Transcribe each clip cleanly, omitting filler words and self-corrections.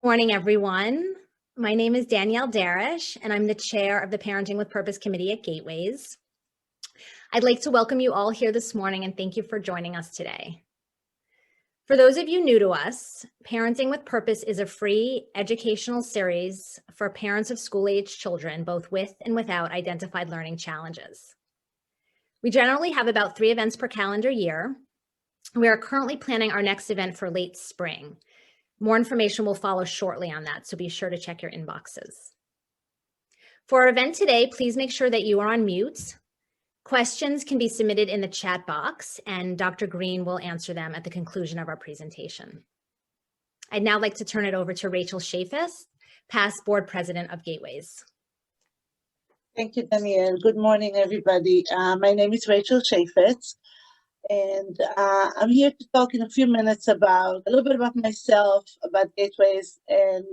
Morning, everyone. My name is Danielle Darish, and I'm the chair of the Parenting with Purpose Committee at Gateways. I'd like to welcome you all here this morning and thank you for joining us today. For those of you new to us, Parenting with Purpose is a free educational series for parents of school-aged children, both with and without identified learning challenges. We generally have about 3 events per calendar year. We are currently planning our next event for late spring. More information will follow shortly on that, so be sure to check your inboxes. For our event today, please make sure that you are on mute. Questions can be submitted in the chat box, and Dr. Greene will answer them at the conclusion of our presentation. I'd now like to turn it over to Rachel Chaffetz, past board president of Gateways. Thank you, Danielle. Good morning, everybody. My name is Rachel Chaffetz. And I'm here to talk in a few minutes about a little bit about myself, about Gateways, and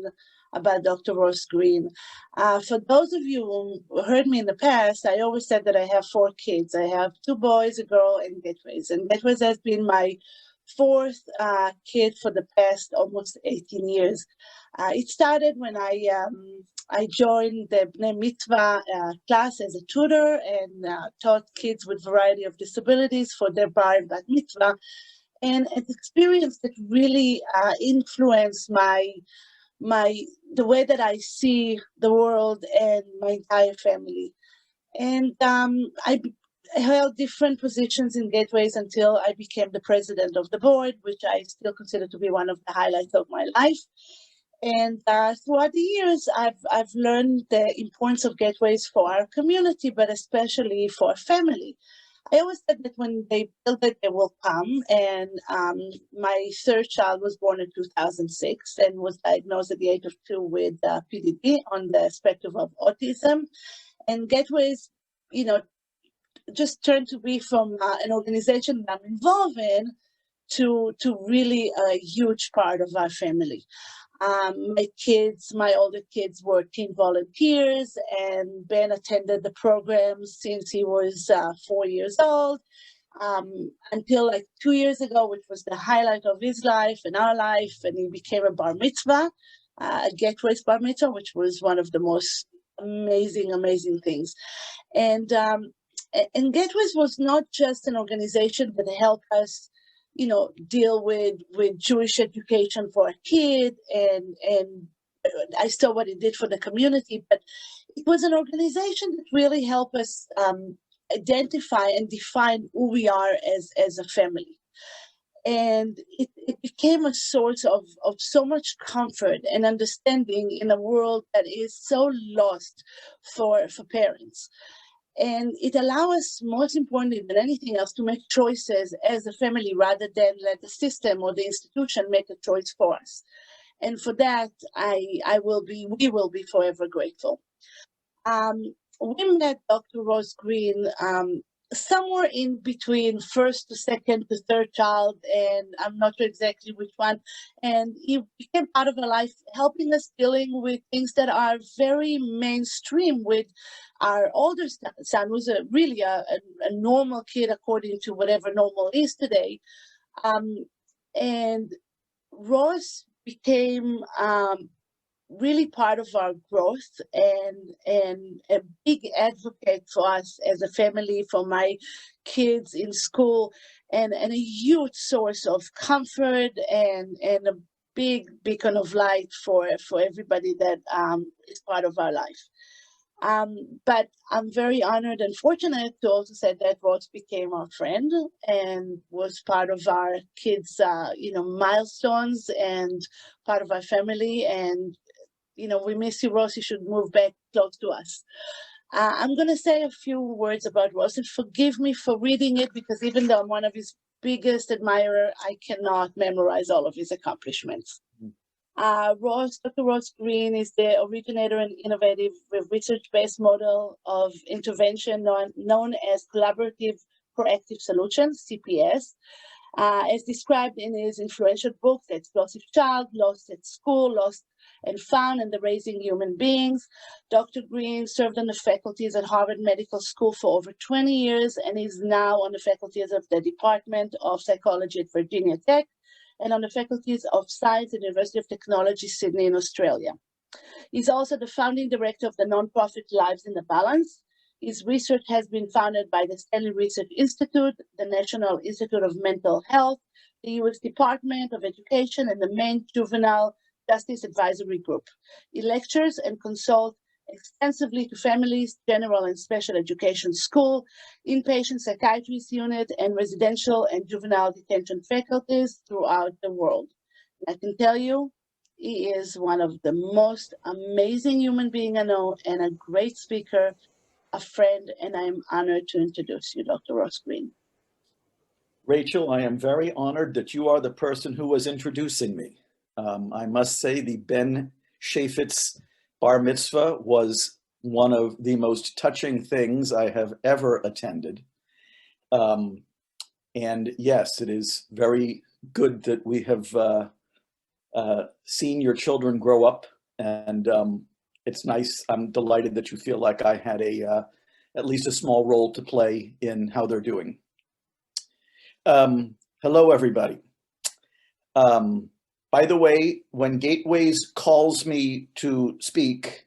about Dr. Ross Greene. For those of you who heard me in the past, I always said that I have 4 kids. I have 2 boys, a girl, and Gateways. And Gateways has been my 4th kid for the past almost 18 years. It started when I joined the Bnei Mitzvah class as a tutor and taught kids with variety of disabilities for their bar and bat mitzvah, and an experience that really influenced the way that I see the world and my entire family. And I held different positions in Gateways until I became the president of the board, which I still consider to be one of the highlights of my life. And throughout the years, I've learned the importance of Gateways for our community, but especially for our family. I always said that when they build it, they will come. And my 3rd child was born in 2006 and was diagnosed at the age of 2 with PDD on the spectrum of autism. And Gateways, just turned to be from an organization that I'm involved in to really a huge part of our family. My older kids were teen volunteers, and Ben attended the program since he was 4 years old, until like 2 years ago, which was the highlight of his life and our life, and he became a bar mitzvah, a Gateways bar mitzvah, which was one of the most amazing things. And Gateways was not just an organization that helped us deal with Jewish education for a kid, and I saw what it did for the community, but it was an organization that really helped us identify and define who we are as a family. And it became a source of so much comfort and understanding in a world that is so lost for parents. And it allows us, most importantly than anything else, to make choices as a family rather than let the system or the institution make a choice for us. And for that, we will be forever grateful. We met Dr. Ross Greene somewhere in between 1st to 2nd to 3rd child, and I'm not sure exactly which one. And he became part of our life, helping us dealing with things that are very mainstream with our older son, who's really a normal kid according to whatever normal is today. And Ross became really part of our growth and a big advocate for us as a family, for my kids in school, and a huge source of comfort and a big beacon of light for everybody that is part of our life. But I'm very honored and fortunate to also say that Ross became our friend and was part of our kids' milestones and part of our family. And we miss you, Ross. You should move back close to us. I'm going to say a few words about Ross, and forgive me for reading it, because even though I'm one of his biggest admirer, I cannot memorize all of his accomplishments. Dr. Ross Greene is the originator and innovative research-based model of intervention known as Collaborative Proactive Solutions, CPS, as described in his influential book, The Explosive Child, Lost at School, Lost and Found, and the Raising Human Beings. Dr. Greene served on the faculties at Harvard Medical School for over 20 years and is now on the faculties of the Department of Psychology at Virginia Tech and on the faculties of Science at the University of Technology, Sydney in Australia. He's also the founding director of the nonprofit Lives in the Balance. His research has been funded by the Stanley Research Institute, the National Institute of Mental Health, the U.S. Department of Education, and the Maine Juvenile Justice Advisory Group. He lectures and consults extensively to families, general and special education school, inpatient psychiatrist unit, and residential and juvenile detention faculties throughout the world. I can tell you, he is one of the most amazing human beings I know and a great speaker, a friend, and I'm honored to introduce you, Dr. Ross Greene. Rachel, I am very honored that you are the person who was introducing me. I must say the Ben Chaffetz bar mitzvah was one of the most touching things I have ever attended. And yes, it is very good that we have seen your children grow up, and it's nice. I'm delighted that you feel like I had at least a small role to play in how they're doing. Hello, everybody. By the way, when Gateways calls me to speak,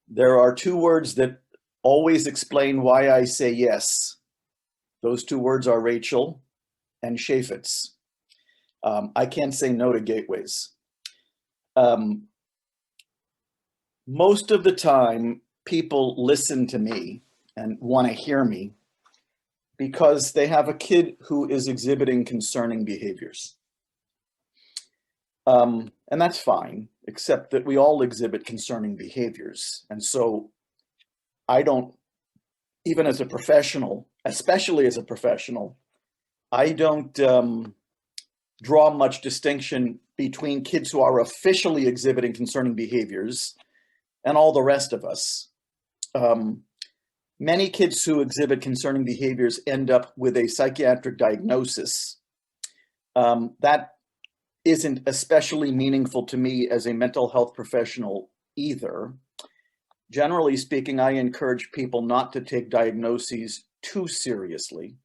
there are two words that always explain why I say yes. Those two words are Rachel and Chaffetz. I can't say no to Gateways. Most of the time, people listen to me and want to hear me because they have a kid who is exhibiting concerning behaviors. And that's fine, except that we all exhibit concerning behaviors. And so I don't, even as a professional, especially as a professional, I don't draw much distinction between kids who are officially exhibiting concerning behaviors and all the rest of us. Many kids who exhibit concerning behaviors end up with a psychiatric diagnosis. That isn't especially meaningful to me as a mental health professional either. Generally speaking, I encourage people not to take diagnoses too seriously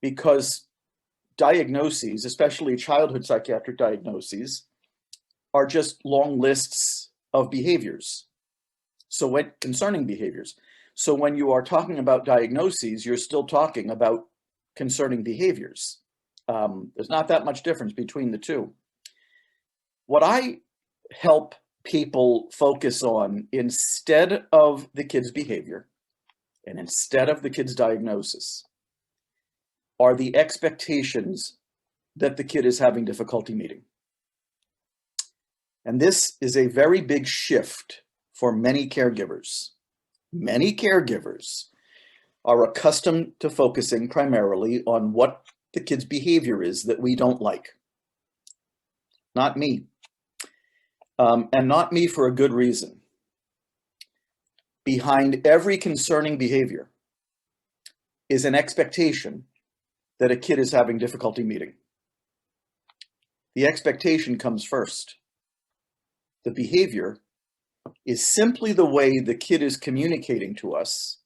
because diagnoses, especially childhood psychiatric diagnoses, are just long lists of behaviors. So when concerning behaviors. So when you are talking about diagnoses, you're still talking about concerning behaviors. There's not that much difference between the two. What I help people focus on instead of the kid's behavior and instead of the kid's diagnosis are the expectations that the kid is having difficulty meeting. And this is a very big shift for many caregivers. Many caregivers are accustomed to focusing primarily on what the kid's behavior is that we don't like. Not me. And not me for a good reason. Behind every concerning behavior is an expectation that a kid is having difficulty meeting. The expectation comes first. The behavior is simply the way the kid is communicating to us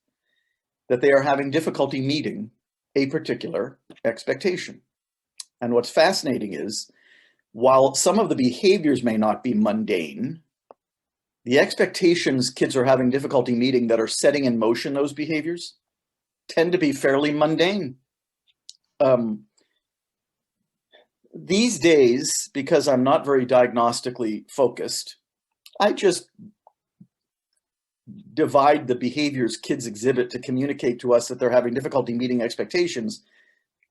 that they are having difficulty meeting a particular expectation. And what's fascinating is, while some of the behaviors may not be mundane, the expectations kids are having difficulty meeting that are setting in motion those behaviors tend to be fairly mundane. These days, because I'm not very diagnostically focused, I just divide the behaviors kids exhibit to communicate to us that they're having difficulty meeting expectations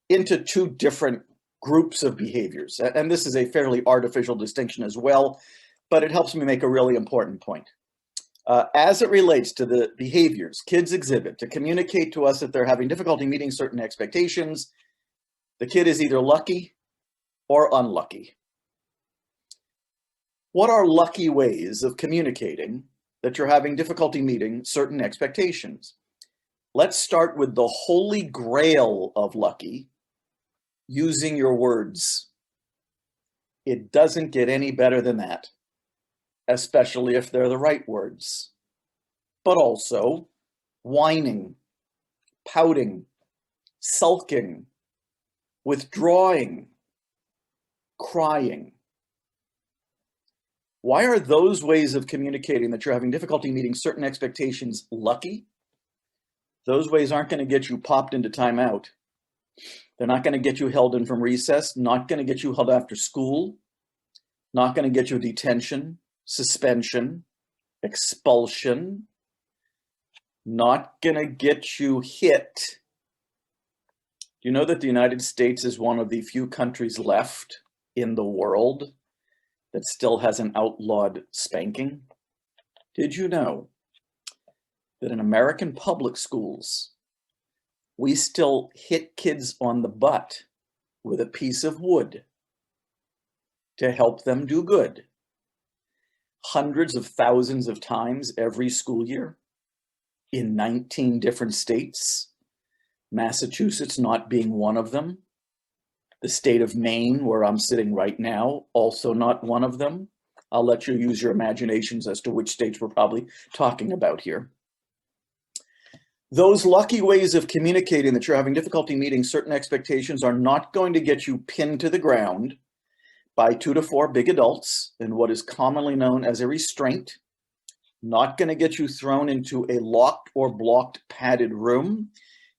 into two different groups of behaviors. And this is a fairly artificial distinction as well, but it helps me make a really important point. As it relates to the behaviors kids exhibit to communicate to us that they're having difficulty meeting certain expectations, the kid is either lucky or unlucky. What are lucky ways of communicating that you're having difficulty meeting certain expectations? Let's start with the holy grail of lucky, using your words. It doesn't get any better than that, especially if they're the right words. But also whining, pouting, sulking, withdrawing, crying. Why are those ways of communicating that you're having difficulty meeting certain expectations lucky? Those ways aren't going to get you popped into timeout. They're not going to get you held in from recess, not going to get you held after school, not going to get you detention, suspension, expulsion, not going to get you hit. Do you know that the United States is one of the few countries left in the world that still has an outlawed spanking? Did you know that in American public schools, we still hit kids on the butt with a piece of wood to help them do good hundreds of thousands of times every school year in 19 different states, Massachusetts not being one of them, the state of Maine, where I'm sitting right now, also not one of them. I'll let you use your imaginations as to which states we're probably talking about here. Those lucky ways of communicating that you're having difficulty meeting certain expectations are not going to get you pinned to the ground by 2 to 4 big adults in what is commonly known as a restraint, not going to get you thrown into a locked or blocked padded room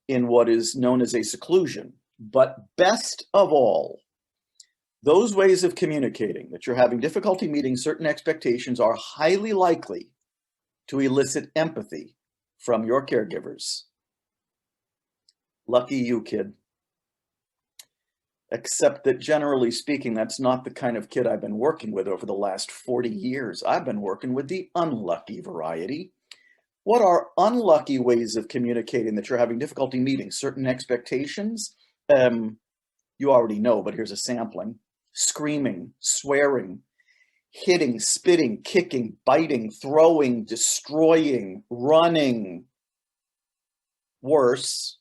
in what is known as a seclusion. But best of all, those ways of communicating that you're having difficulty meeting certain expectations are highly likely to elicit empathy from your caregivers. Lucky you, kid. Except that generally speaking, that's not the kind of kid I've been working with over the last 40 years. I've been working with the unlucky variety. What are unlucky ways of communicating that you're having difficulty meeting certain expectations? You already know, but here's a sampling. Screaming, swearing, hitting, spitting, kicking, biting, throwing, destroying, running. Worse.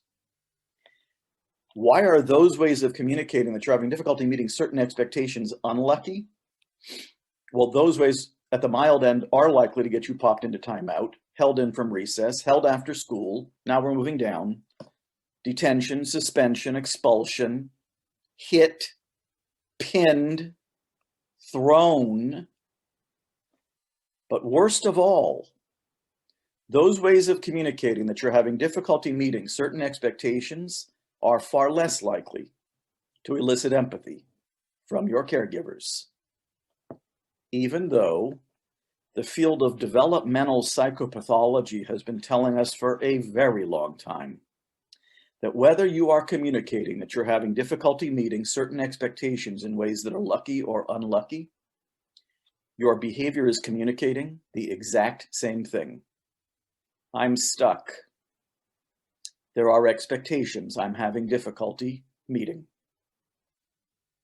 Why are those ways of communicating that you're having difficulty meeting certain expectations unlucky? Well, those ways at the mild end are likely to get you popped into timeout, held in from recess, held after school. Now we're moving down. Detention, suspension, expulsion, hit, pinned, thrown. But worst of all, those ways of communicating that you're having difficulty meeting certain expectations are far less likely to elicit empathy from your caregivers. Even though the field of developmental psychopathology has been telling us for a very long time that whether you are communicating that you're having difficulty meeting certain expectations in ways that are lucky or unlucky, your behavior is communicating the exact same thing. I'm stuck. There are expectations I'm having difficulty meeting.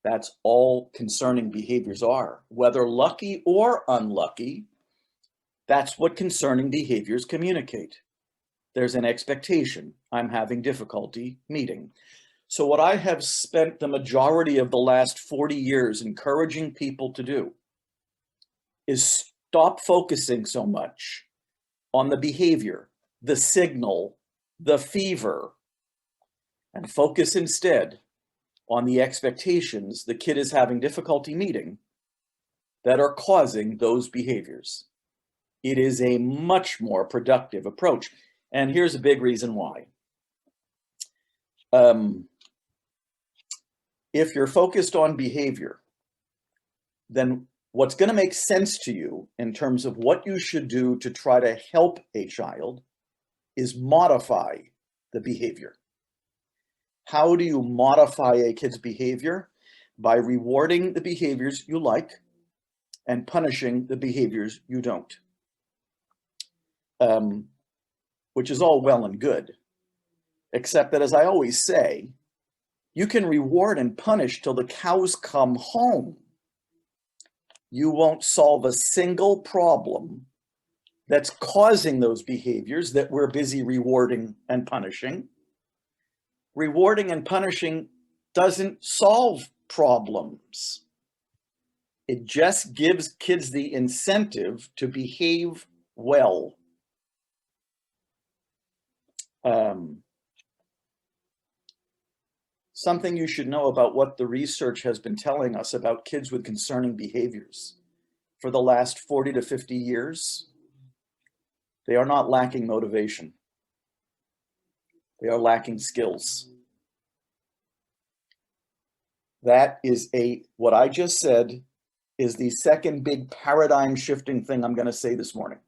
That's all concerning behaviors are. Whether lucky or unlucky, that's what concerning behaviors communicate. There's an expectation I'm having difficulty meeting. So what I have spent the majority of the last 40 years encouraging people to do is stop focusing so much on the behavior, the signal, the fever, and focus instead on the expectations the kid is having difficulty meeting that are causing those behaviors. It is a much more productive approach. And here's a big reason why. If you're focused on behavior, then what's going to make sense to you in terms of what you should do to try to help a child is modify the behavior. How do you modify a kid's behavior? By rewarding the behaviors you like and punishing the behaviors you don't. Which is all well and good, except that, as I always say, you can reward and punish till the cows come home. You won't solve a single problem that's causing those behaviors that we're busy rewarding and punishing. Rewarding and punishing doesn't solve problems. It just gives kids the incentive to behave well. something you should know about what the research has been telling us about kids with concerning behaviors for the last 40 to 50 years. They are not lacking motivation. They are lacking skills. That is what I just said is the second big paradigm shifting thing I'm going to say this morning.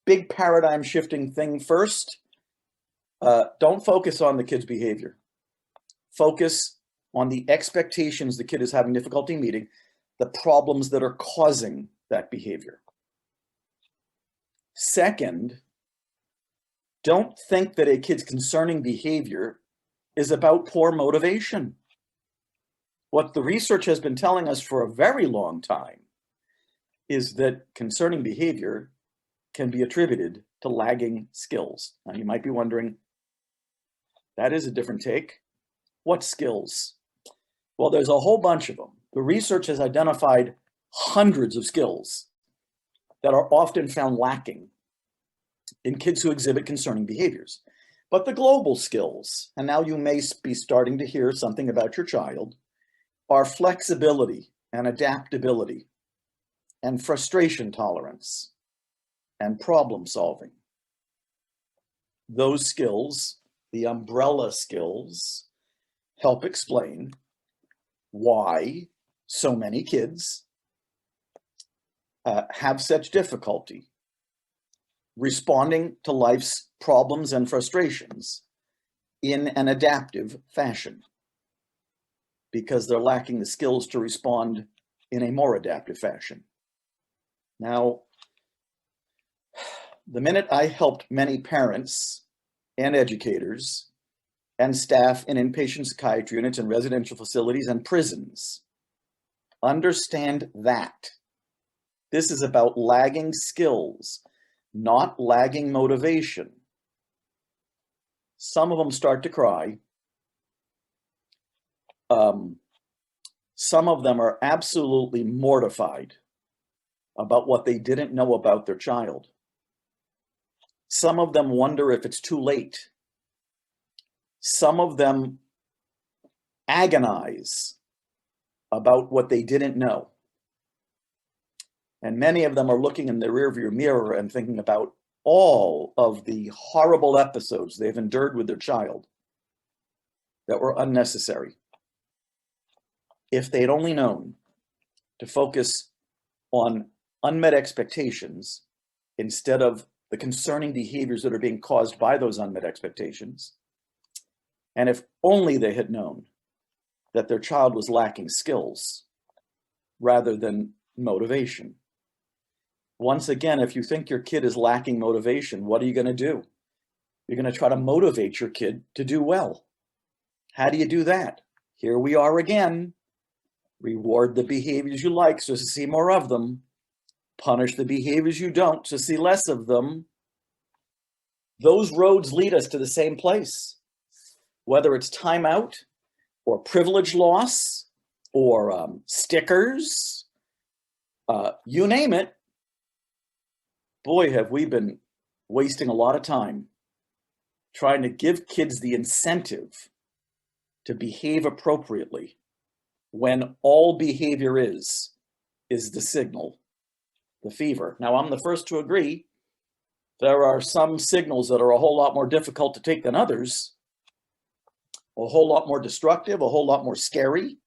Big paradigm shifting thing first, don't focus on the kid's behavior. Focus on the expectations the kid is having difficulty meeting, the problems that are causing that behavior. Second, don't think that a kid's concerning behavior is about poor motivation. What the research has been telling us for a very long time is that concerning behavior can be attributed to lagging skills. Now you might be wondering, that is a different take. What skills? Well, there's a whole bunch of them. The research has identified hundreds of skills that are often found lacking in kids who exhibit concerning behaviors. But the global skills, and now you may be starting to hear something about your child, are flexibility and adaptability and frustration tolerance and problem solving. Those skills, the umbrella skills, help explain why so many kids have such difficulty responding to life's problems and frustrations in an adaptive fashion, because they're lacking the skills to respond in a more adaptive fashion. Now, the minute I helped many parents and educators and staff in inpatient psychiatry units and residential facilities and prisons understand that this is about lagging skills, not lagging motivation. Some of them start to cry. Some of them are absolutely mortified about what they didn't know about their child. Some of them wonder if it's too late. Some of them agonize about what they didn't know. And many of them are looking in the rearview mirror and thinking about all of the horrible episodes they've endured with their child that were unnecessary. If they'd only known to focus on unmet expectations instead of the concerning behaviors that are being caused by those unmet expectations, and if only they had known that their child was lacking skills rather than motivation. Once again, if you think your kid is lacking motivation, what are you going to do? You're going to try to motivate your kid to do well. How do you do that? Here we are again. Reward the behaviors you like so to see more of them. Punish the behaviors you don't to see less of them. Those roads lead us to the same place. Whether it's timeout or privilege loss or stickers, you name it. Boy, have we been wasting a lot of time trying to give kids the incentive to behave appropriately when all behavior is the signal, the fever. Now, I'm the first to agree there are some signals that are a whole lot more difficult to take than others, a whole lot more destructive, a whole lot more scary,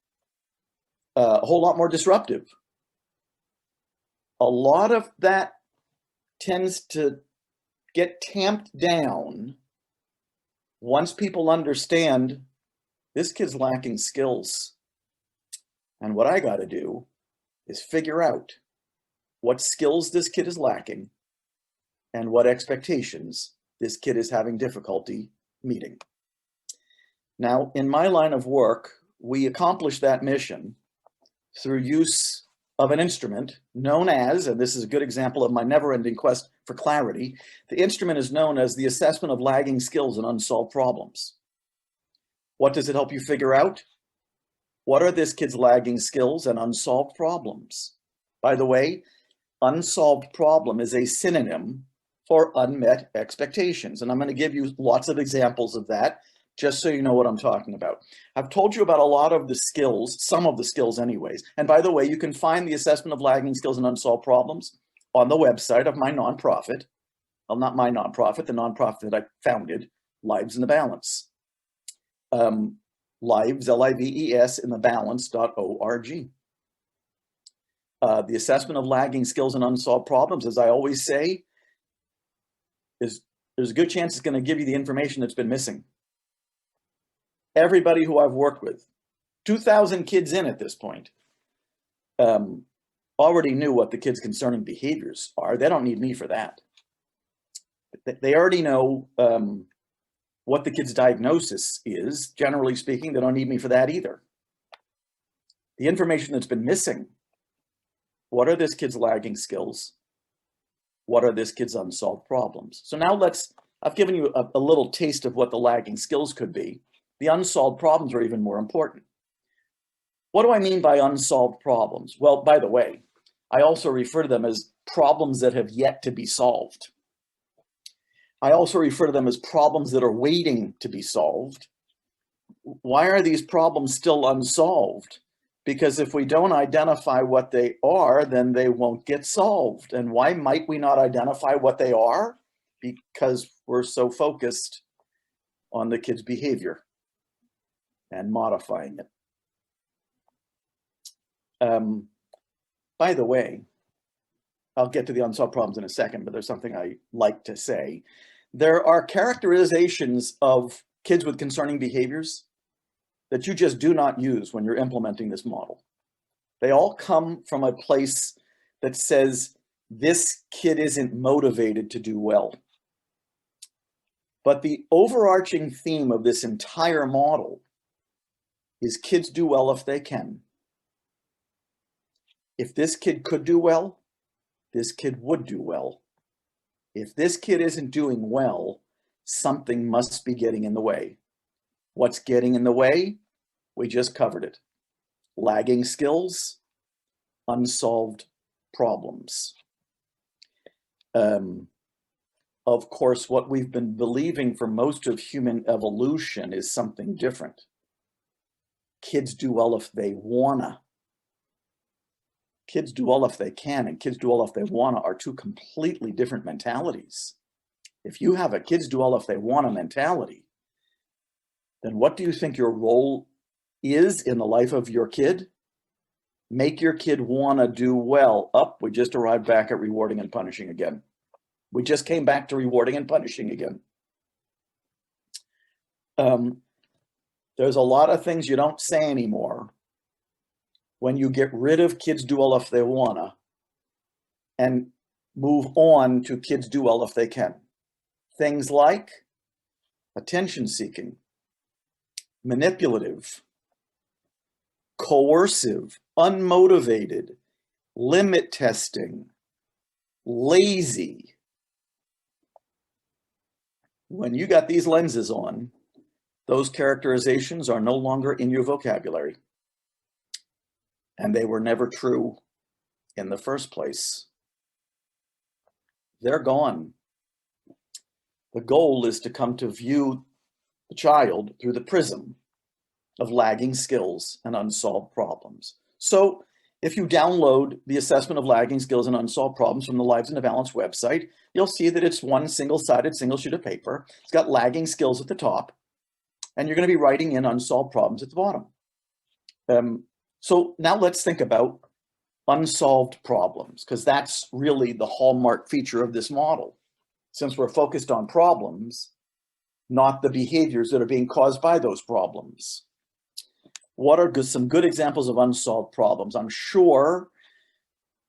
a whole lot more disruptive. A lot of that tends to get tamped down once people understand this kid's lacking skills. And what I got to do is figure out what skills this kid is lacking and what expectations this kid is having difficulty meeting. Now, in my line of work, we accomplish that mission through use of an instrument known as, and this is a good example of my never-ending quest for clarity, the instrument is known as the assessment of lagging skills and unsolved problems. What does it help you figure out? What are this kid's lagging skills and unsolved problems? By the way, unsolved problem is a synonym for unmet expectations. And I'm going to give you lots of examples of that, just so you know what I'm talking about. I've told you about a lot of the skills, some of the skills anyways. And by the way, you can find the assessment of lagging skills and unsolved problems on the website of my nonprofit. Well, not my nonprofit, the nonprofit that I founded, Lives in the Balance. Lives, L-I-V-E-S, in the balance.org. The assessment of lagging skills and unsolved problems, as I always say, there's a good chance it's going to give you the information that's been missing. Everybody who I've worked with, 2,000 kids in at this point, already knew what the kids' concerning behaviors are. They don't need me for that. They already know what the kid's diagnosis is. Generally speaking, they don't need me for that either. The information that's been missing, what are this kid's lagging skills? What are this kid's unsolved problems? So now I've given you a little taste of what the lagging skills could be. The unsolved problems are even more important. What do I mean by unsolved problems? Well, by the way, I also refer to them as problems that have yet to be solved. I also refer to them as problems that are waiting to be solved. Why are these problems still unsolved? Because if we don't identify what they are, then they won't get solved. And why might we not identify what they are? Because we're so focused on the kid's behavior and modifying it. By the way, I'll get to the unsolved problems in a second, but there's something I like to say. There are characterizations of kids with concerning behaviors that you just do not use when you're implementing this model. They all come from a place that says, this kid isn't motivated to do well. But the overarching theme of this entire model is kids do well if they can. If this kid could do well, this kid would do well. If this kid isn't doing well, something must be getting in the way. What's getting in the way? We just covered it. Lagging skills, unsolved problems. Of course, what we've been believing for most of human evolution is something different. Kids do well if they wanna. Kids do well if they can, and kids do well if they wanna are two completely different mentalities. If you have a kids do well if they wanna mentality, then what do you think your role is in the life of your kid? Make your kid wanna do well. We just arrived back at rewarding and punishing again. We just came back to rewarding and punishing again. There's a lot of things you don't say anymore when you get rid of kids do well if they wanna and move on to kids do well if they can. Things like attention seeking, manipulative, coercive, unmotivated, limit testing, lazy. When you got these lenses on, those characterizations are no longer in your vocabulary. And they were never true in the first place. They're gone. The goal is to come to view the child through the prism of lagging skills and unsolved problems. So if you download the assessment of lagging skills and unsolved problems from the Lives in the Balance website, you'll see that it's one single-sided, single sheet of paper. It's got lagging skills at the top, and you're going to be writing in unsolved problems at the bottom. So now let's think about unsolved problems, because that's really the hallmark feature of this model. Since we're focused on problems, not the behaviors that are being caused by those problems. What are some good examples of unsolved problems? I'm sure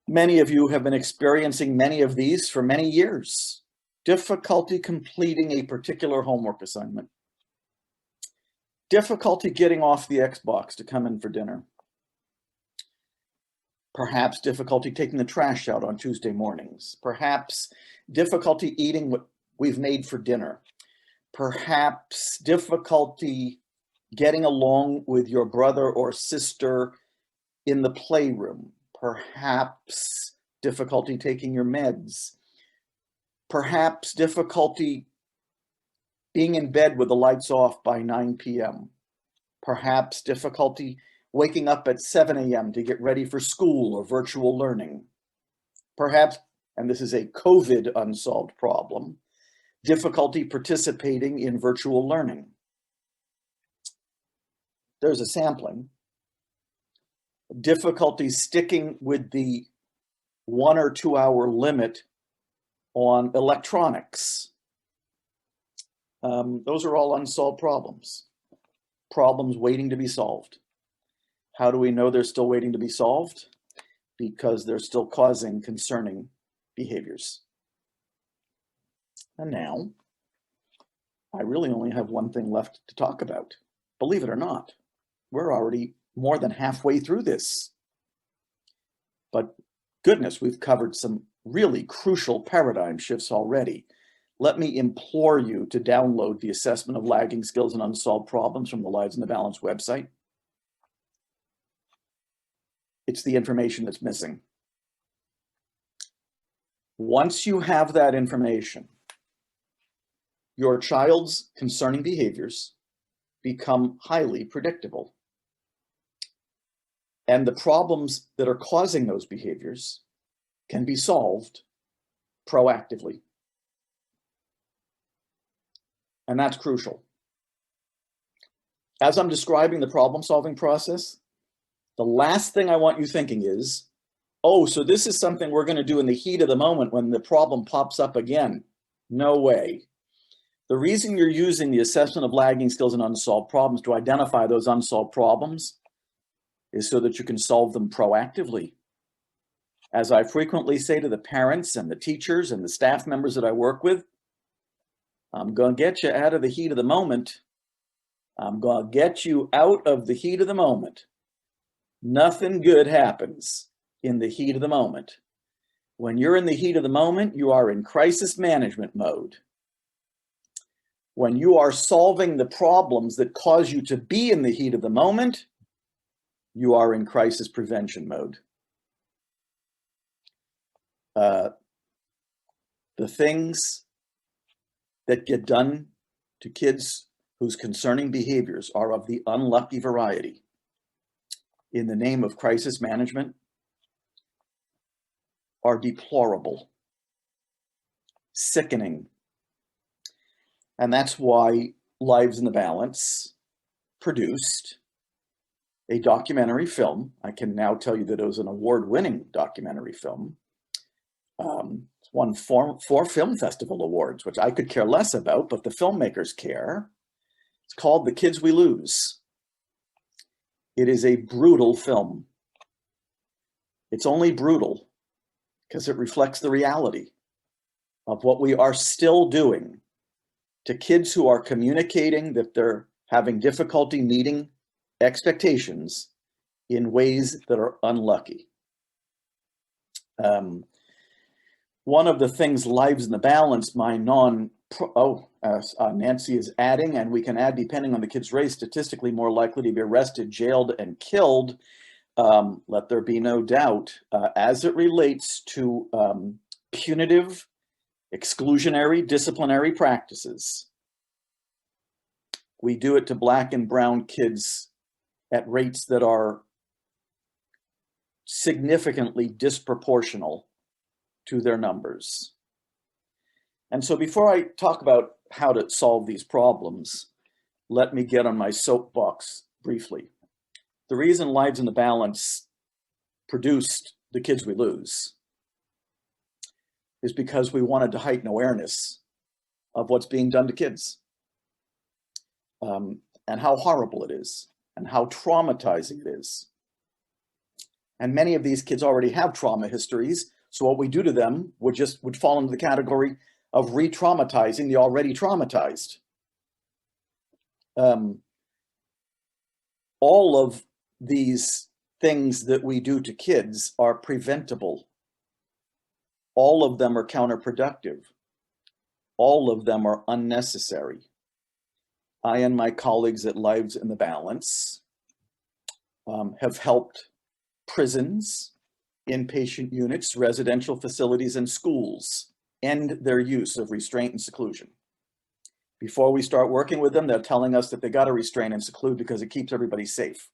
many of you have been experiencing many of these for many years. Difficulty completing a particular homework assignment. Difficulty getting off the Xbox to come in for dinner. Perhaps difficulty taking the trash out on Tuesday mornings. Perhaps difficulty eating what we've made for dinner. Perhaps difficulty getting along with your brother or sister in the playroom. Perhaps difficulty taking your meds. Perhaps difficulty being in bed with the lights off by 9 p.m., perhaps difficulty waking up at 7 a.m. to get ready for school or virtual learning. Perhaps, and this is a COVID unsolved problem, difficulty participating in virtual learning. There's a sampling. Difficulty sticking with the 1 or 2 hour limit on electronics. Those are all unsolved problems. Problems waiting to be solved. How do we know they're still waiting to be solved? Because they're still causing concerning behaviors. And now, I really only have one thing left to talk about. Believe it or not, we're already more than halfway through this. But goodness, we've covered some really crucial paradigm shifts already. Let me implore you to download the Assessment of Lagging Skills and Unsolved Problems from the Lives in the Balance website. It's the information that's missing. Once you have that information, your child's concerning behaviors become highly predictable. And the problems that are causing those behaviors can be solved proactively. And that's crucial. As I'm describing the problem-solving process, the last thing I want you thinking is, oh, so this is something we're going to do in the heat of the moment when the problem pops up again. No way. The reason you're using the assessment of lagging skills and unsolved problems to identify those unsolved problems is so that you can solve them proactively. As I frequently say to the parents and the teachers and the staff members that I work with, I'm going to get you out of the heat of the moment. I'm going to get you out of the heat of the moment. Nothing good happens in the heat of the moment. When you're in the heat of the moment, you are in crisis management mode. When you are solving the problems that cause you to be in the heat of the moment, you are in crisis prevention mode. The things that get done to kids whose concerning behaviors are of the unlucky variety in the name of crisis management are deplorable, sickening. And that's why Lives in the Balance produced a documentary film. I can now tell you that it was an award-winning documentary film. It's won four film festival awards, which I could care less about, but the filmmakers care. It's called The Kids We Lose. It is a brutal film. It's only brutal because it reflects the reality of what we are still doing to kids who are communicating that they're having difficulty meeting expectations in ways that are unlucky. One of the things Lives in the Balance, Nancy is adding, and we can add, depending on the kid's race, statistically more likely to be arrested, jailed, and killed. Let there be no doubt, as it relates to punitive, exclusionary, disciplinary practices. We do it to Black and brown kids at rates that are significantly disproportional to their numbers. And so before I talk about how to solve these problems, let me get on my soapbox briefly. The reason Lives in the Balance produced The Kids We Lose is because we wanted to heighten awareness of what's being done to kids, and how horrible it is, and how traumatizing it is. And many of these kids already have trauma histories, so what we do to them would fall into the category of re-traumatizing the already traumatized. All of these things that we do to kids are preventable. All of them are counterproductive. All of them are unnecessary. I and my colleagues at Lives in the Balance have helped prisons, inpatient units, residential facilities, and schools end their use of restraint and seclusion. Before we start working with them, they're telling us that they got to restrain and seclude because it keeps everybody safe.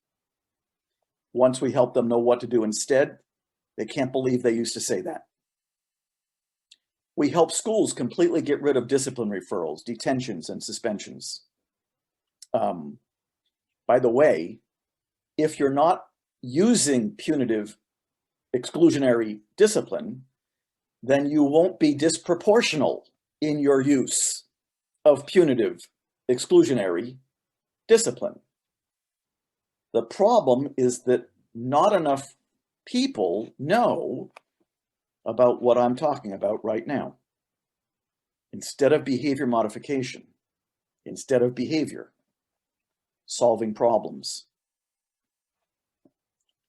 Once we help them know what to do instead, they can't believe they used to say that. We help schools completely get rid of discipline referrals, detentions, and suspensions. By the way, if you're not using punitive exclusionary discipline, then you won't be disproportional in your use of punitive exclusionary discipline. The problem is that not enough people know about what I'm talking about right now. Instead of behavior modification, instead of behavior, solving problems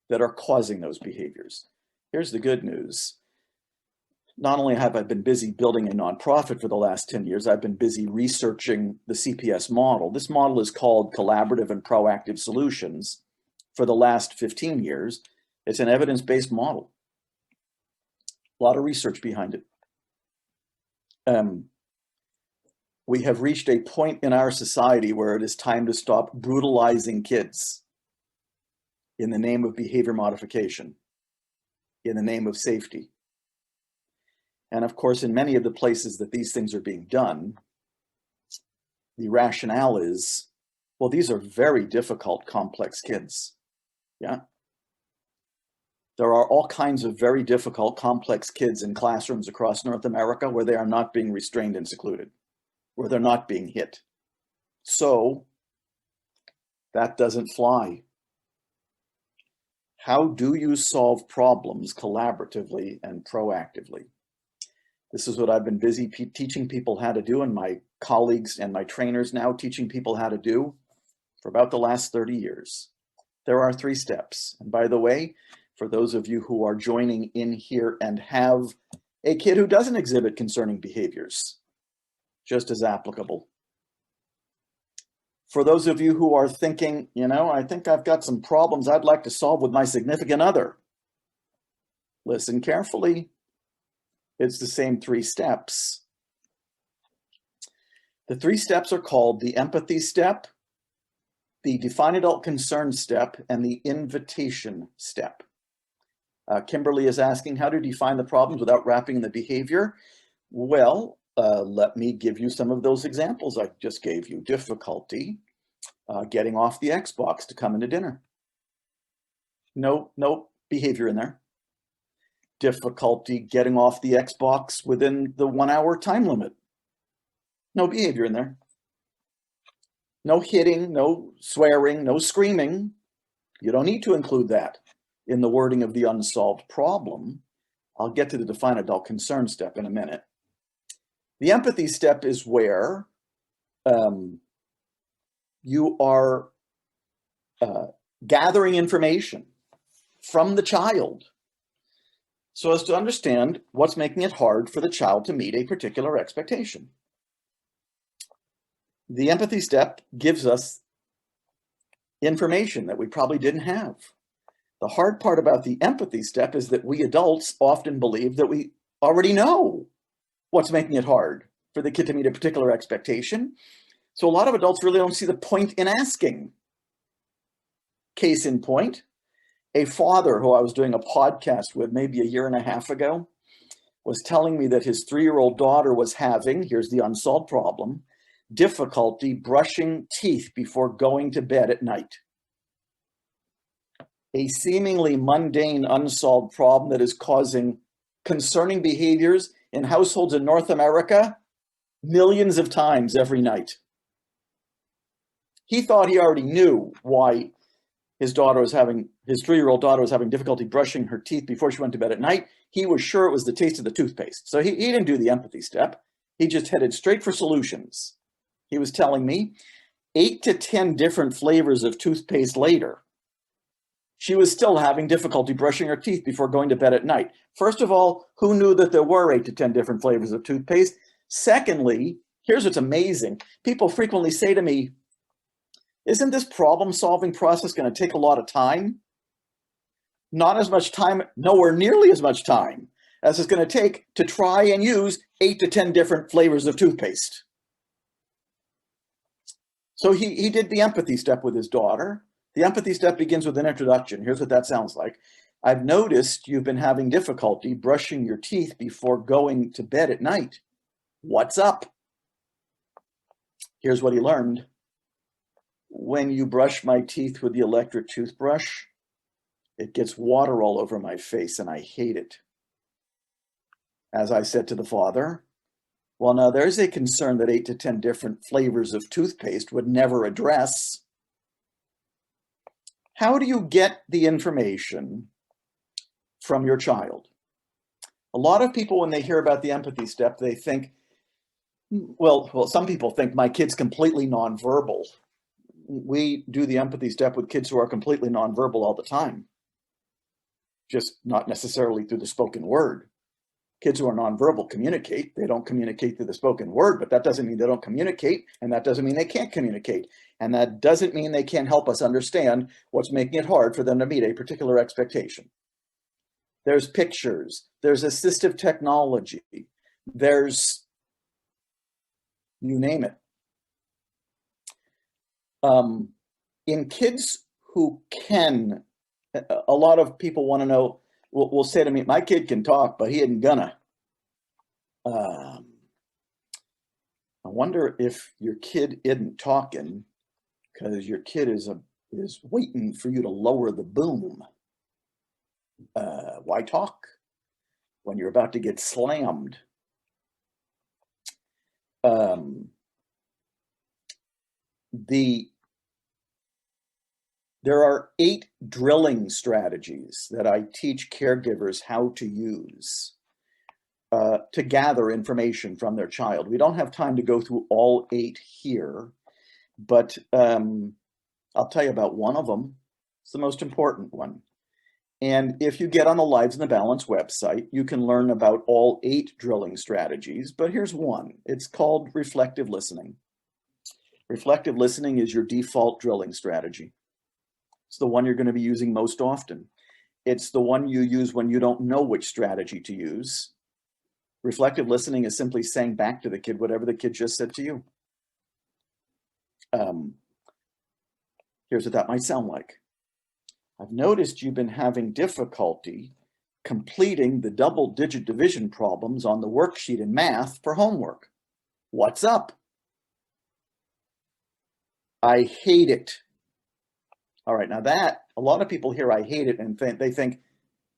that are causing those behaviors. Here's the good news. Not only have I been busy building a nonprofit for the last 10 years, I've been busy researching the CPS model. This model is called Collaborative and Proactive Solutions for the last 15 years. It's an evidence-based model. A lot of research behind it. We have reached a point in our society where it is time to stop brutalizing kids in the name of behavior modification, in the name of safety. And of course, in many of the places that these things are being done, the rationale is, well, these are very difficult, complex kids. Yeah. There are all kinds of very difficult, complex kids in classrooms across North America where they are not being restrained and secluded, where they're not being hit. So that doesn't fly. How do you solve problems collaboratively and proactively? This is what I've been busy teaching people how to do, and my colleagues and my trainers now teaching people how to do for about the last 30 years. There are 3 steps. And by the way, for those of you who are joining in here and have a kid who doesn't exhibit concerning behaviors, just as applicable. For those of you who are thinking, you know, I think I've got some problems I'd like to solve with my significant other, listen carefully. It's the same 3 steps. The 3 steps are called the empathy step, the define adult concern step, and the invitation step. Kimberly is asking how to define the problems without wrapping the behavior. Well, let me give you some of those examples I just gave you. Difficulty getting off the Xbox to come into dinner. No behavior in there. Difficulty getting off the Xbox within the 1-hour time limit. No behavior in there. No hitting, no swearing, no screaming. You don't need to include that in the wording of the unsolved problem. I'll get to the define adult concern step in a minute. The empathy step is where you are gathering information from the child so as to understand what's making it hard for the child to meet a particular expectation. The empathy step gives us information that we probably didn't have. The hard part about the empathy step is that we adults often believe that we already know what's making it hard for the kid to meet a particular expectation. So a lot of adults really don't see the point in asking. Case in point, a father who I was doing a podcast with maybe 1.5 years ago was telling me that his 3-year-old daughter was having, here's the unsolved problem, difficulty brushing teeth before going to bed at night. A seemingly mundane, unsolved problem that is causing concerning behaviors in households in North America millions of times every night. He thought he already knew why his 3-year-old daughter was having difficulty brushing her teeth before she went to bed at night. He was sure it was the taste of the toothpaste. So he didn't do the empathy step. He just headed straight for solutions. He was telling me 8 to 10 different flavors of toothpaste later, she was still having difficulty brushing her teeth before going to bed at night. First of all, who knew that there were 8 to 10 different flavors of toothpaste? Secondly, here's what's amazing. People frequently say to me, isn't this problem-solving process going to take a lot of time? Not as much time, nowhere nearly as much time as it's going to take to try and use 8 to 10 different flavors of toothpaste. So he did the empathy step with his daughter. The empathy step begins with an introduction. Here's what that sounds like. I've noticed you've been having difficulty brushing your teeth before going to bed at night. What's up? Here's what he learned. When you brush my teeth with the electric toothbrush, it gets water all over my face and I hate it. As I said to the father, well, now there's a concern that 8 to 10 different flavors of toothpaste would never address. How do you get the information from your child? A lot of people, when they hear about the empathy step, they think, well, some people think my kid's completely nonverbal. We do the empathy step with kids who are completely nonverbal all the time, just not necessarily through the spoken word. Kids who are nonverbal communicate. They don't communicate through the spoken word, but that doesn't mean they don't communicate, and that doesn't mean they can't communicate, and that doesn't mean they can't help us understand what's making it hard for them to meet a particular expectation. There's pictures, there's assistive technology, there's, you name it. In kids who can, a lot of people want to know, will say to me, my kid can talk, but he isn't gonna. I wonder if your kid isn't talking because your kid is waiting for you to lower the boom. Why talk when you're about to get slammed? There are 8 drilling strategies that I teach caregivers how to use to gather information from their child. We don't have time to go through all 8 here, but I'll tell you about one of them. It's the most important one. And if you get on the Lives in the Balance website, you can learn about all 8 drilling strategies, but here's one. It's called reflective listening. Reflective listening is your default drilling strategy. It's the one you're going to be using most often. It's the one you use when you don't know which strategy to use. Reflective listening is simply saying back to the kid whatever the kid just said to you. Here's what that might sound like. I've noticed you've been having difficulty completing the double-digit division problems on the worksheet in math for homework. What's up? I hate it. All right, now that, a lot of people hear I hate it and they think,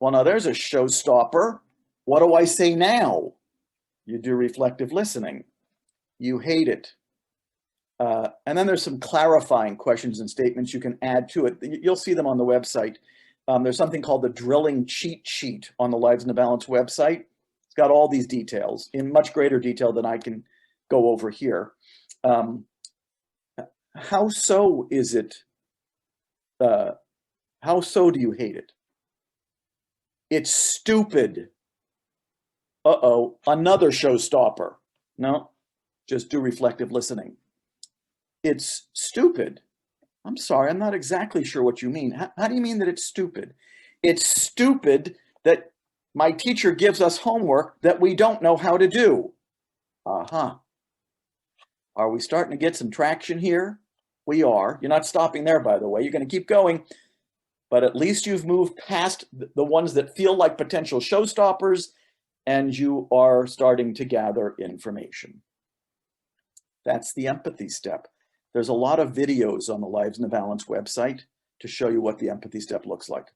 well, now there's a showstopper. What do I say now? You do reflective listening. You hate it. And then there's some clarifying questions and statements you can add to it. You'll see them on the website. There's something called the drilling cheat sheet on the Lives in the Balance website. It's got all these details in much greater detail than I can go over here. How so is it? How so do you hate it? It's stupid. Uh-oh, another showstopper. No, just do reflective listening. It's stupid. I'm sorry, I'm not exactly sure what you mean. How do you mean that it's stupid? It's stupid that my teacher gives us homework that we don't know how to do. Uh-huh. Are we starting to get some traction here? We are. You're not stopping there, by the way. You're going to keep going. But at least you've moved past the ones that feel like potential showstoppers, and you are starting to gather information. That's the empathy step. There's a lot of videos on the Lives in the Balance website to show you what the empathy step looks like.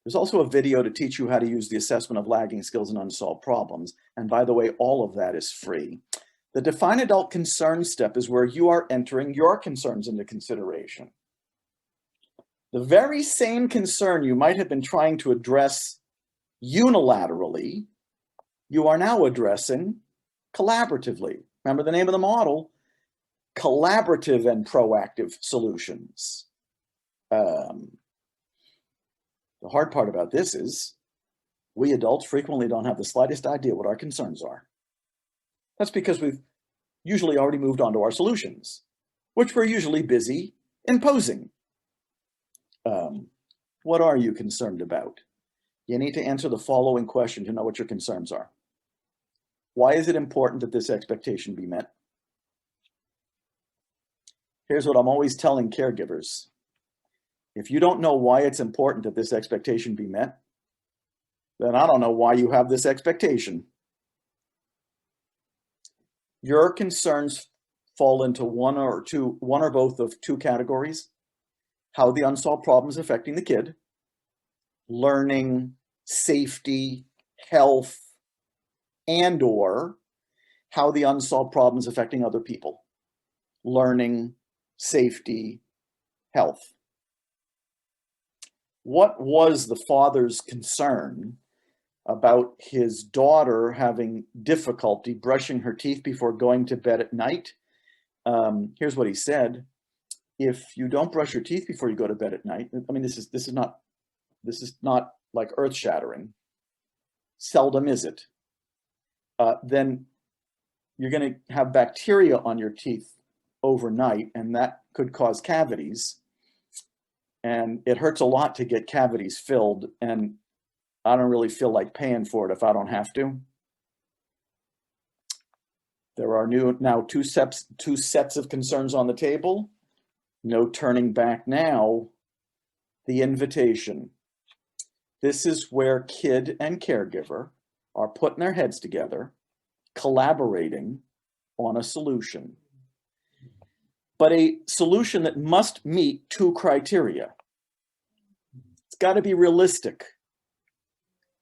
There's also a video to teach you how to use the assessment of lagging skills and unsolved problems. And by the way, all of that is free. The define adult concern step is where you are entering your concerns into consideration. The very same concern you might have been trying to address unilaterally, you are now addressing collaboratively. Remember the name of the model, collaborative and proactive solutions. The hard part about this is we adults frequently don't have the slightest idea what our concerns are. That's because we've usually already moved on to our solutions, which we're usually busy imposing. What are you concerned about? You need to answer the following question to know what your concerns are. Why is it important that this expectation be met? Here's what I'm always telling caregivers. If you don't know why it's important that this expectation be met, then I don't know why you have this expectation. Your concerns fall into one or both of two categories: how the unsolved problem is affecting the kid, learning, safety, health, and or how the unsolved problem is affecting other people, learning, safety, health. What was the father's concern about his daughter having difficulty brushing her teeth before going to bed at night? Here's what he said. If you don't brush your teeth before you go to bed at night, I mean, this is not like earth-shattering. Seldom is it. Then you're going to have bacteria on your teeth overnight, and that could cause cavities. And it hurts a lot to get cavities filled, and I don't really feel like paying for it if I don't have to. There are now two sets of concerns on the table. No turning back now. The invitation. This is where kid and caregiver are putting their heads together, collaborating on a solution. But a solution that must meet two criteria. It's got to be realistic,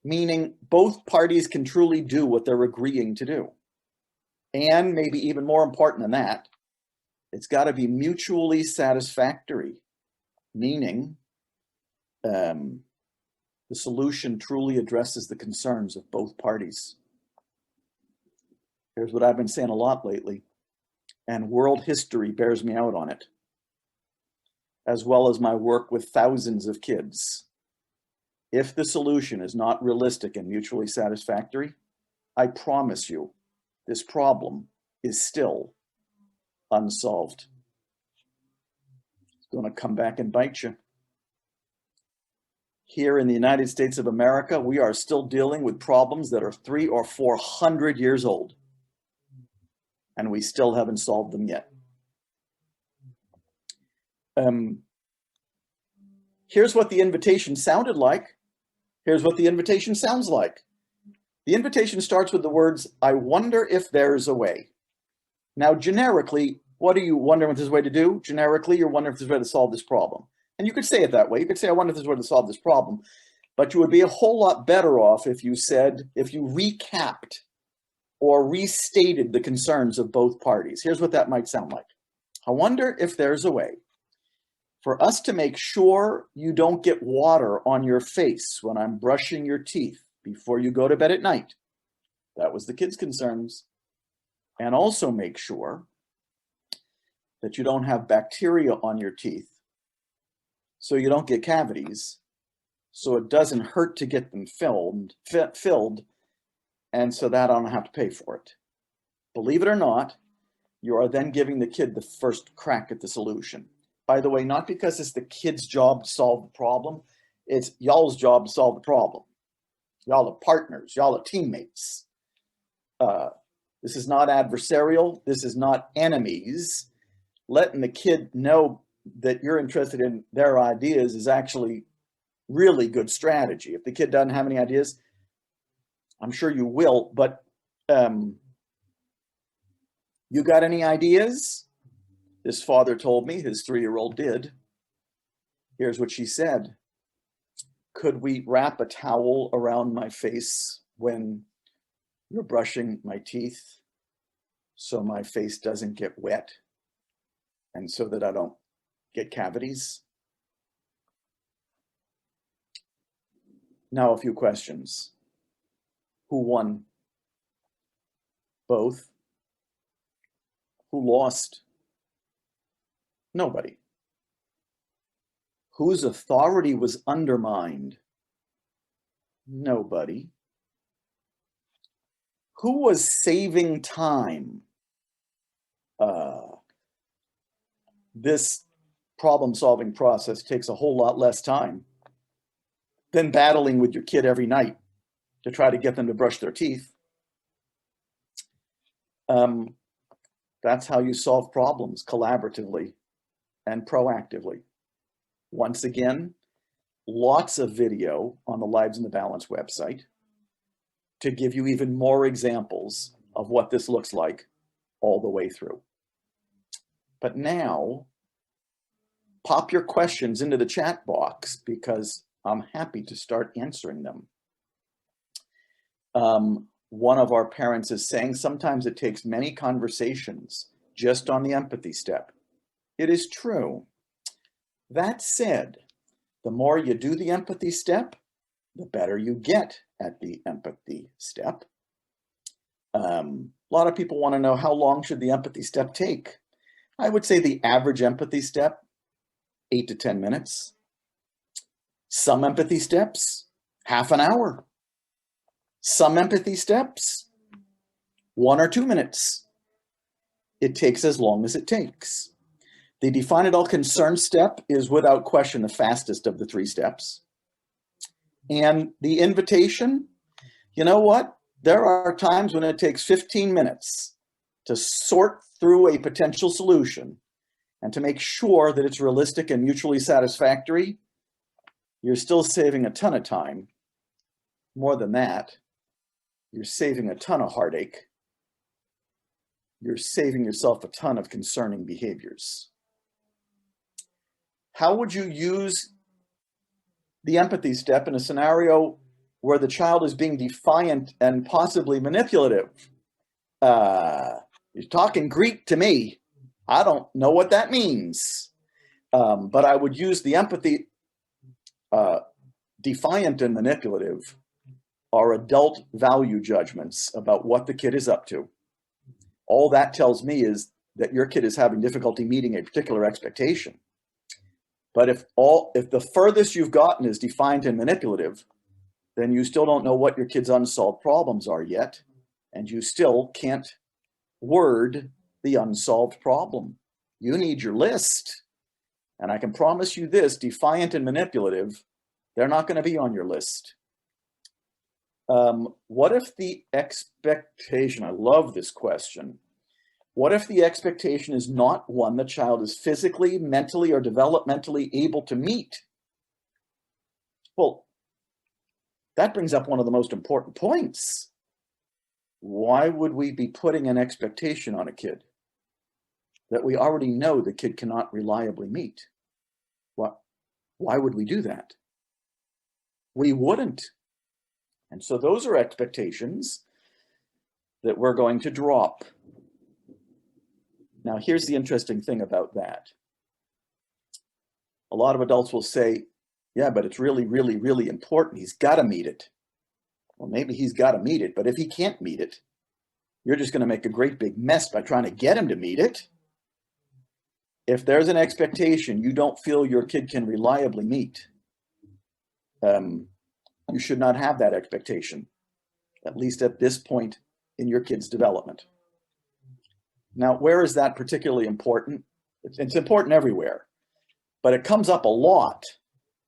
meaning both parties can truly do what they're agreeing to do. And maybe even more important than that, it's got to be mutually satisfactory, meaning the solution truly addresses the concerns of both parties. Here's what I've been saying a lot lately, and world history bears me out on it, as well as my work with thousands of kids. If the solution is not realistic and mutually satisfactory, I promise you, this problem is still unsolved. It's going to come back and bite you. Here in the United States of America, we are still dealing with problems that are 300 or 400 years old, and we still haven't solved them yet. Here's what the invitation sounded like. Here's what the invitation sounds like. The invitation starts with the words, "I wonder if there's a way." Now, generically, what are you wondering if there's a way to do? Generically, you're wondering if there's a way to solve this problem. And you could say it that way. You could say, I wonder if there's a way to solve this problem. But you would be a whole lot better off if you recapped or restated the concerns of both parties. Here's what that might sound like. I wonder if there's a way for us to make sure you don't get water on your face when I'm brushing your teeth before you go to bed at night. That was the kids' concerns. And also make sure that you don't have bacteria on your teeth so you don't get cavities, so it doesn't hurt to get them filled, and so that I don't have to pay for it. Believe it or not, you are then giving the kid the first crack at the solution. By the way, not because it's the kid's job to solve the problem, it's y'all's job to solve the problem. Y'all are partners, y'all are teammates. This is not adversarial, this is not enemies. Letting the kid know that you're interested in their ideas is actually really good strategy. If the kid doesn't have any ideas, I'm sure you will, but you got any ideas? This father told me his 3-year-old did. Here's what she said. Could we wrap a towel around my face when you're brushing my teeth so my face doesn't get wet and so that I don't get cavities? Now a few questions. Who won? Both. Who lost? Nobody. Whose authority was undermined? Nobody. Who was saving time? This problem-solving process takes a whole lot less time than battling with your kid every night to try to get them to brush their teeth. That's how you solve problems, collaboratively. and proactively. Once again, lots of video on the Lives in the Balance website to give you even more examples of what this looks like all the way through. But now, pop your questions into the chat box because I'm happy to start answering them. One of our parents is saying sometimes it takes many conversations just on the empathy step. It is true. That said, the more you do the empathy step, the better you get at the empathy step. A lot of people want to know, how long should the empathy step take? I would say the average empathy step, 8 to 10 minutes. Some empathy steps, half an hour. Some empathy steps, 1 or 2 minutes. It takes as long as it takes. The define it all concern step is without question the fastest of the 3 steps. And the invitation, you know what? There are times when it takes 15 minutes to sort through a potential solution and to make sure that it's realistic and mutually satisfactory. You're still saving a ton of time. More than that, you're saving a ton of heartache. You're saving yourself a ton of concerning behaviors. How would you use the empathy step in a scenario where the child is being defiant and possibly manipulative? You're talking Greek to me. I don't know what that means. But I would use the empathy. Defiant and manipulative are adult value judgments about what the kid is up to. All that tells me is that your kid is having difficulty meeting a particular expectation. But if the furthest you've gotten is defiant and manipulative, then you still don't know what your kid's unsolved problems are yet, and you still can't word the unsolved problem. You need your list. And I can promise you this, defiant and manipulative, they're not going to be on your list. What if the expectation, I love this question. What if the expectation is not one the child is physically, mentally, or developmentally able to meet? Well, that brings up one of the most important points. Why would we be putting an expectation on a kid that we already know the kid cannot reliably meet? Why would we do that? We wouldn't. And so those are expectations that we're going to drop. Now, here's the interesting thing about that. A lot of adults will say, yeah, but it's really, really, really important. He's got to meet it. Well, maybe he's got to meet it, but if he can't meet it, you're just going to make a great big mess by trying to get him to meet it. If there's an expectation you don't feel your kid can reliably meet, you should not have that expectation, at least at this point in your kid's development. Now, where is that particularly important? It's important everywhere, but it comes up a lot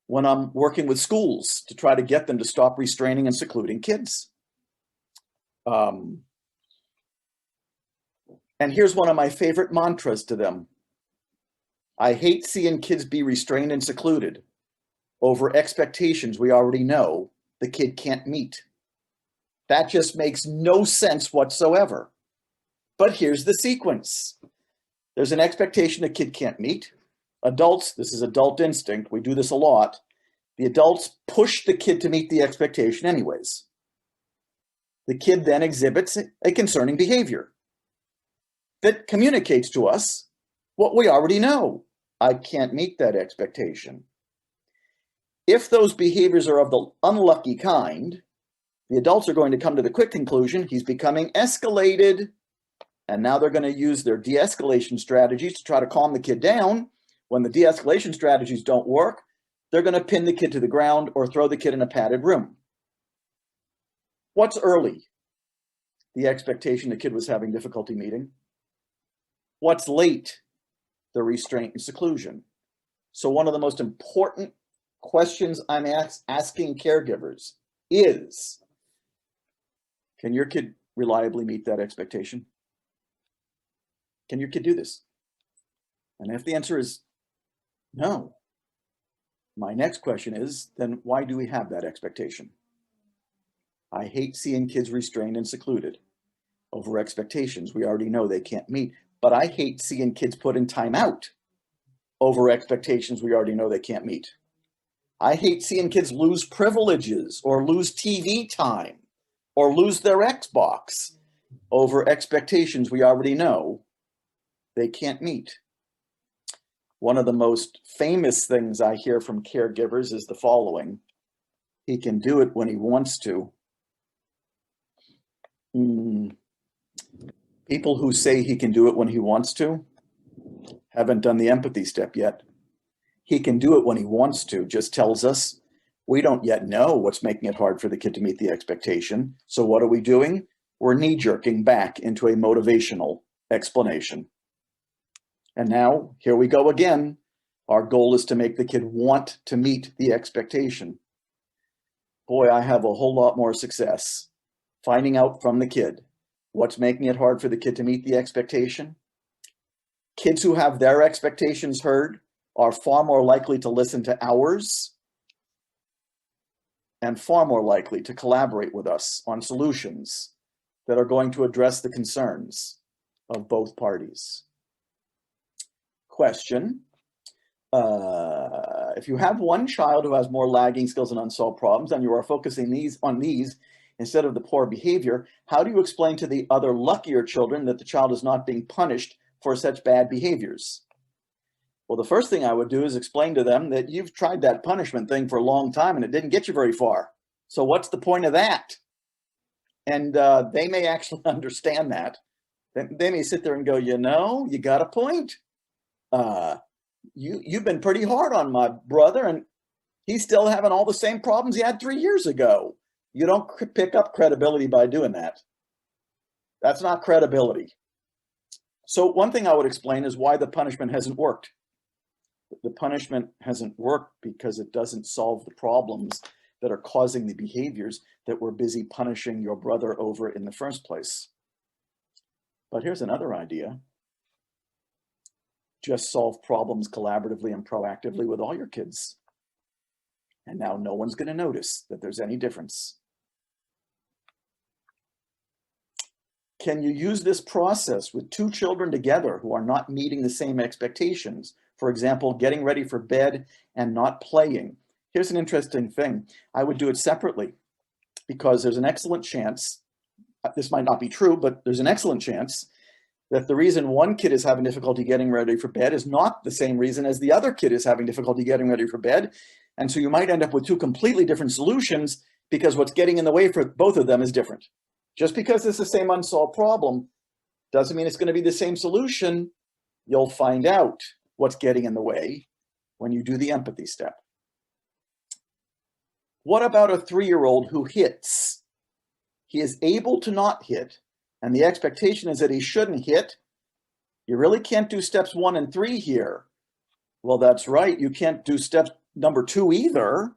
when I'm working with schools to try to get them to stop restraining and secluding kids. And here's one of my favorite mantras to them. I hate seeing kids be restrained and secluded over expectations we already know the kid can't meet. That just makes no sense whatsoever. But here's the sequence. There's an expectation the kid can't meet. Adults, this is adult instinct, we do this a lot. The adults push the kid to meet the expectation anyways. The kid then exhibits a concerning behavior that communicates to us what we already know. I can't meet that expectation. If those behaviors are of the unlucky kind, the adults are going to come to the quick conclusion, he's becoming escalated, and now they're going to use their de-escalation strategies to try to calm the kid down. When the de-escalation strategies don't work, they're going to pin the kid to the ground or throw the kid in a padded room. What's early? The expectation the kid was having difficulty meeting. What's late? The restraint and seclusion. So one of the most important questions I'm asking caregivers is, can your kid reliably meet that expectation? Can your kid do this? And if the answer is No. My next question is, then why do we have that expectation? I hate seeing kids restrained and secluded over expectations we already know they can't meet, but I hate seeing kids put in timeout over expectations we already know they can't meet. I hate seeing kids lose privileges or lose TV time or lose their Xbox over expectations we already know they can't meet. One of the most famous things I hear from caregivers is the following: he can do it when he wants to. People who say he can do it when he wants to haven't done the empathy step yet. He can do it when he wants to just tells us we don't yet know what's making it hard for the kid to meet the expectation. So what are we doing? We're knee-jerking back into a motivational explanation. And now, here we go again. Our goal is to make the kid want to meet the expectation. Boy, I have a whole lot more success finding out from the kid what's making it hard for the kid to meet the expectation. Kids who have their expectations heard are far more likely to listen to ours and far more likely to collaborate with us on solutions that are going to address the concerns of both parties. Question. If you have one child who has more lagging skills and unsolved problems and you are focusing on these instead of the poor behavior, how do you explain to the other luckier children that the child is not being punished for such bad behaviors? Well, the first thing I would do is explain to them that you've tried that punishment thing for a long time and it didn't get you very far. So what's the point of that? And they may actually understand that. They may sit there and go, you know, you got a point. You've been pretty hard on my brother and he's still having all the same problems he had 3 years ago. You don't pick up credibility by doing that. That's not credibility. So one thing I would explain is why the punishment hasn't worked. The punishment hasn't worked because it doesn't solve the problems that are causing the behaviors that we're busy punishing your brother over in the first place. But here's another idea. Just solve problems collaboratively and proactively with all your kids. And now no one's going to notice that there's any difference. Can you use this process with two children together who are not meeting the same expectations? For example, getting ready for bed and not playing. Here's an interesting thing. I would do it separately because there's an excellent chance, this might not be true, but there's an excellent chance that the reason one kid is having difficulty getting ready for bed is not the same reason as the other kid is having difficulty getting ready for bed. And so you might end up with two completely different solutions because what's getting in the way for both of them is different. Just because it's the same unsolved problem doesn't mean it's going to be the same solution. You'll find out what's getting in the way when you do the empathy step. What about a 3-year-old who hits? He is able to not hit, and the expectation is that he shouldn't hit. You really can't do steps 1 and 3 here. Well, that's right. You can't do step number 2 either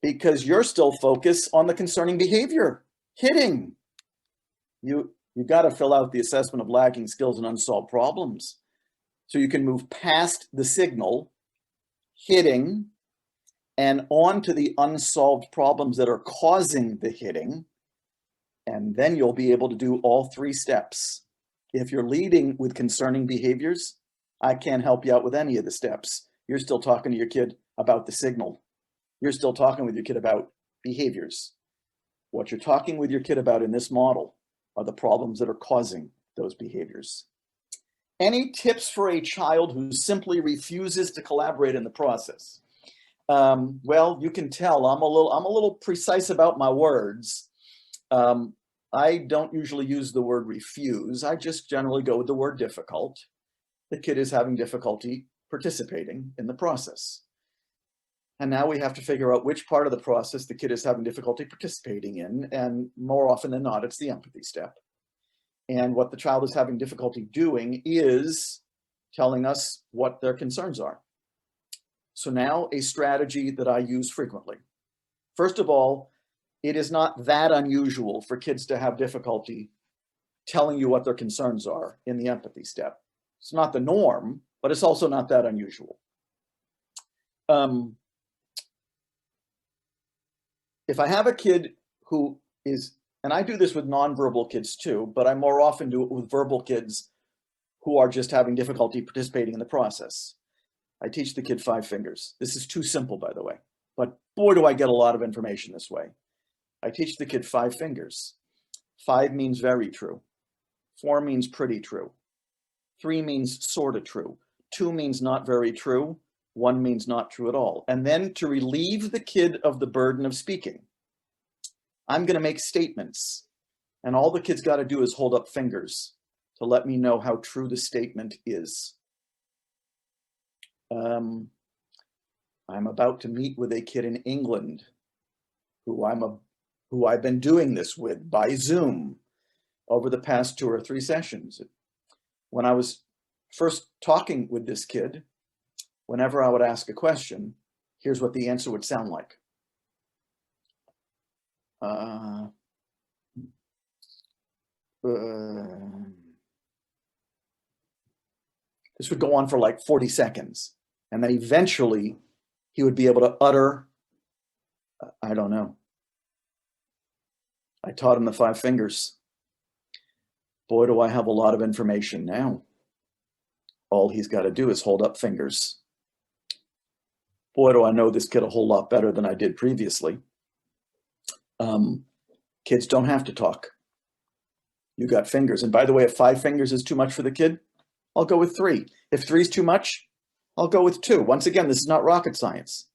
because you're still focused on the concerning behavior, hitting. You got to fill out the assessment of lagging skills and unsolved problems so you can move past the signal, hitting, and on to the unsolved problems that are causing the hitting. And then you'll be able to do all 3 steps. If you're leading with concerning behaviors, I can't help you out with any of the steps. You're still talking to your kid about the signal. You're still talking with your kid about behaviors. What you're talking with your kid about in this model are the problems that are causing those behaviors. Any tips for a child who simply refuses to collaborate in the process? Well, you can tell I'm a little precise about my words. I don't usually use the word refuse. I just generally go with the word difficult. The kid is having difficulty participating in the process. And now we have to figure out which part of the process the kid is having difficulty participating in. And more often than not, it's the empathy step. And what the child is having difficulty doing is telling us what their concerns are. So now a strategy that I use frequently. First of all, it is not that unusual for kids to have difficulty telling you what their concerns are in the empathy step. It's not the norm, but it's also not that unusual. if I have a kid who is, and I do this with nonverbal kids too, but I more often do it with verbal kids who are just having difficulty participating in the process. I teach the kid 5 fingers. This is too simple, by the way, but boy, do I get a lot of information this way. I teach the kid 5 fingers. 5 means very true. 4 means pretty true. 3 means sort of true. 2 means not very true. 1 means not true at all. And then to relieve the kid of the burden of speaking, I'm going to make statements. And all the kid's got to do is hold up fingers to let me know how true the statement is. I'm about to meet with a kid in England who I've been doing this with by Zoom over the past 2 or 3 sessions. When I was first talking with this kid, whenever I would ask a question, here's what the answer would sound like. This would go on for like 40 seconds. And then eventually he would be able to utter, I don't know. I taught him the 5 fingers. Boy, do I have a lot of information now. All he's got to do is hold up fingers. Boy, do I know this kid a whole lot better than I did previously. Kids don't have to talk. You got fingers. And by the way, if 5 fingers is too much for the kid, I'll go with 3. If 3 is too much, I'll go with 2. Once again, this is not rocket science.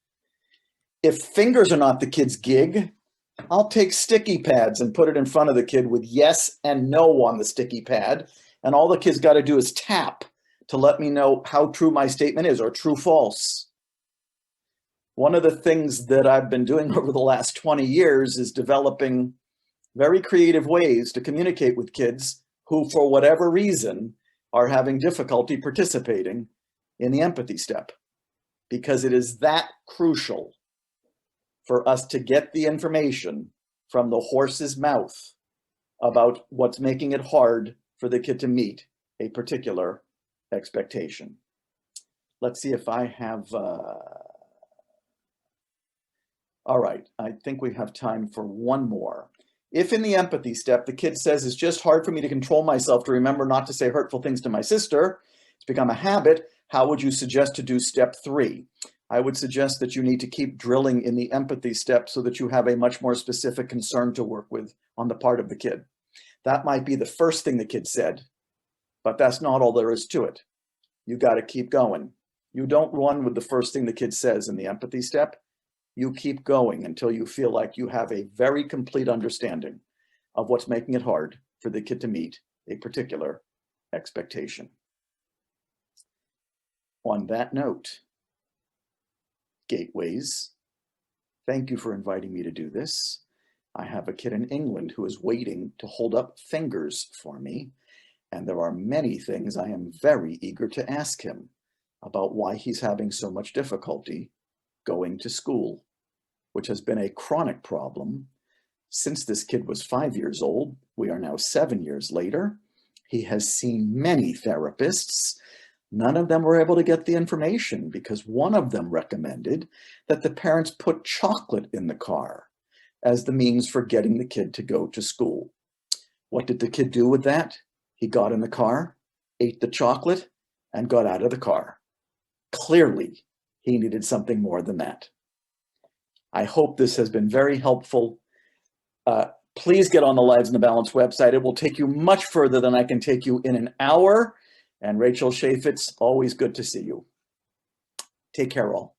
If fingers are not the kid's gig, I'll take sticky pads and put it in front of the kid with yes and no on the sticky pad. And all the kid's got to do is tap to let me know how true my statement is, or true false. One of the things that I've been doing over the last 20 years is developing very creative ways to communicate with kids who, for whatever reason, are having difficulty participating in the empathy step, because it is that crucial for us to get the information from the horse's mouth about what's making it hard for the kid to meet a particular expectation. Let's see if I have, all right, I think we have time for one more. If in the empathy step, the kid says, it's just hard for me to control myself to remember not to say hurtful things to my sister, it's become a habit, how would you suggest to do step 3? I would suggest that you need to keep drilling in the empathy step so that you have a much more specific concern to work with on the part of the kid. That might be the first thing the kid said, but that's not all there is to it. You got to keep going. You don't run with the first thing the kid says in the empathy step. You keep going until you feel like you have a very complete understanding of what's making it hard for the kid to meet a particular expectation. On that note, Gateways, thank you for inviting me to do this. I have a kid in England who is waiting to hold up fingers for me, and there are many things I am very eager to ask him about why he's having so much difficulty going to school, which has been a chronic problem since this kid was 5 years old. We are now 7 years later. He has seen many therapists. None of them were able to get the information because one of them recommended that the parents put chocolate in the car as the means for getting the kid to go to school. What did the kid do with that? He got in the car, ate the chocolate, and got out of the car. Clearly, he needed something more than that. I hope this has been very helpful. Please get on the Lives in the Balance website. It will take you much further than I can take you in an hour. And Rachel Chaffetz, always good to see you. Take care all.